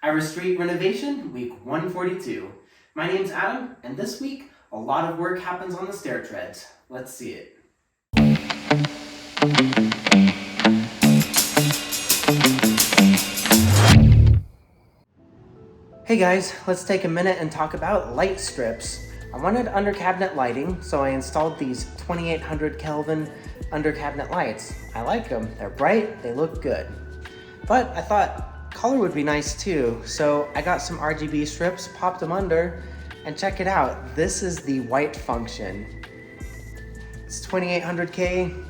Irish Street Renovation, week 142. My name's Adam, and this week, a lot of work happens on the stair treads. Let's see it. Hey guys, let's take a minute and talk about light strips. I wanted under cabinet lighting, so I installed these 2800 Kelvin under cabinet lights. I like them, they're bright, they look good. But I thought color would be nice too, so I got some RGB strips, popped them under, and check it out. This is the white function. It's 2800K,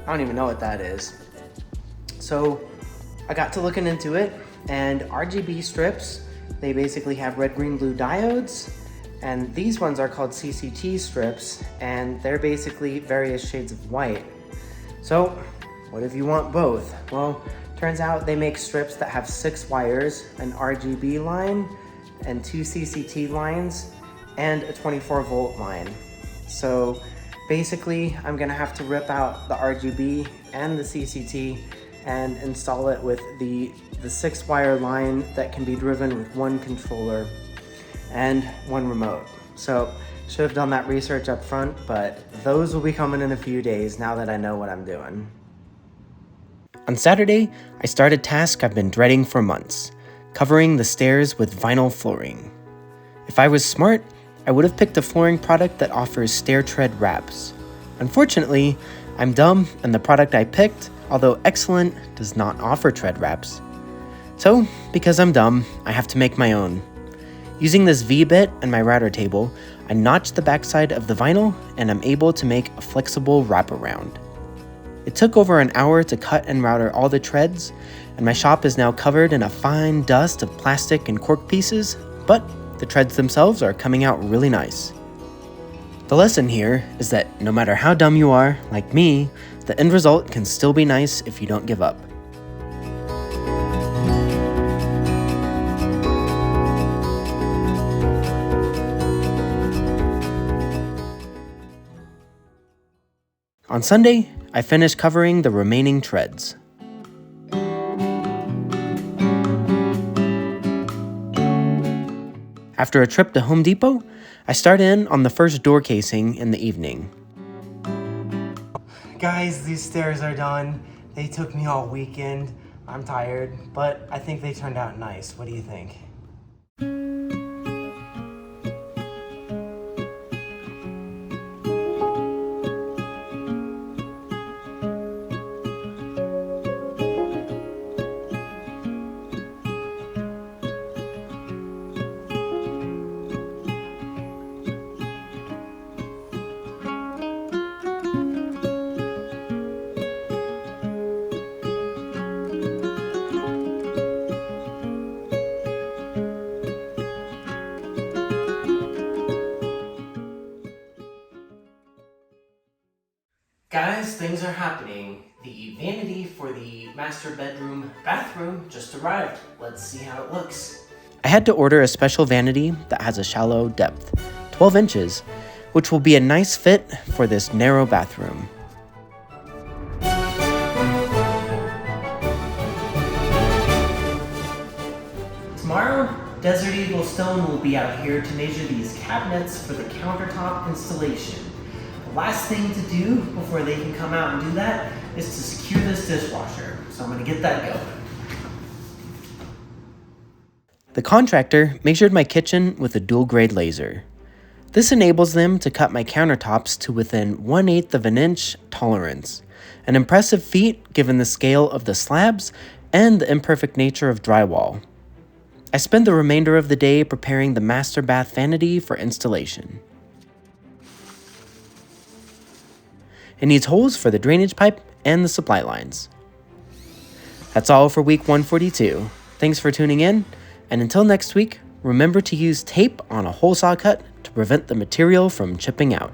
I don't even know what that is. So I got to looking into it, and RGB strips, they basically have red, green, blue diodes, and these ones are called CCT strips, and they're basically various shades of white. So what if you want both? Well, turns out they make strips that have 6 wires, an RGB line, and 2 CCT lines, and a 24-volt line. So basically, I'm gonna have to rip out the RGB and the CCT and install it with the 6-wire line that can be driven with 1 controller and 1 remote. So should have done that research up front, but those will be coming in a few days now that I know what I'm doing. On Saturday, I started a task I've been dreading for months, covering the stairs with vinyl flooring. If I was smart, I would have picked a flooring product that offers stair tread wraps. Unfortunately, I'm dumb, and the product I picked, although excellent, does not offer tread wraps. So, because I'm dumb, I have to make my own. Using this V-bit and my router table, I notched the backside of the vinyl, and I'm able to make a flexible wraparound. It took over an hour to cut and router all the treads, and my shop is now covered in a fine dust of plastic and cork pieces, but the treads themselves are coming out really nice. The lesson here is that no matter how dumb you are, like me, the end result can still be nice if you don't give up. On Sunday, I finished covering the remaining treads. After a trip to Home Depot, I started in on the first door casing in the evening. Guys, these stairs are done. They took me all weekend. I'm tired, but I think they turned out nice. What do you think? Guys, things are happening. The vanity for the master bedroom bathroom just arrived. Let's see how it looks. I had to order a special vanity that has a shallow depth, 12 inches, which will be a nice fit for this narrow bathroom. Tomorrow, Desert Eagle Stone will be out here to measure these cabinets for the countertop installation. The last thing to do before they can come out and do that is to secure this dishwasher. So I'm gonna get that going. The contractor measured my kitchen with a dual grade laser. This enables them to cut my countertops to within 1/8 of an inch tolerance, an impressive feat given the scale of the slabs and the imperfect nature of drywall. I spend the remainder of the day preparing the master bath vanity for installation. It needs holes for the drainage pipe and the supply lines. That's all for week 142. Thanks for tuning in, and until next week, remember to use tape on a hole saw cut to prevent the material from chipping out.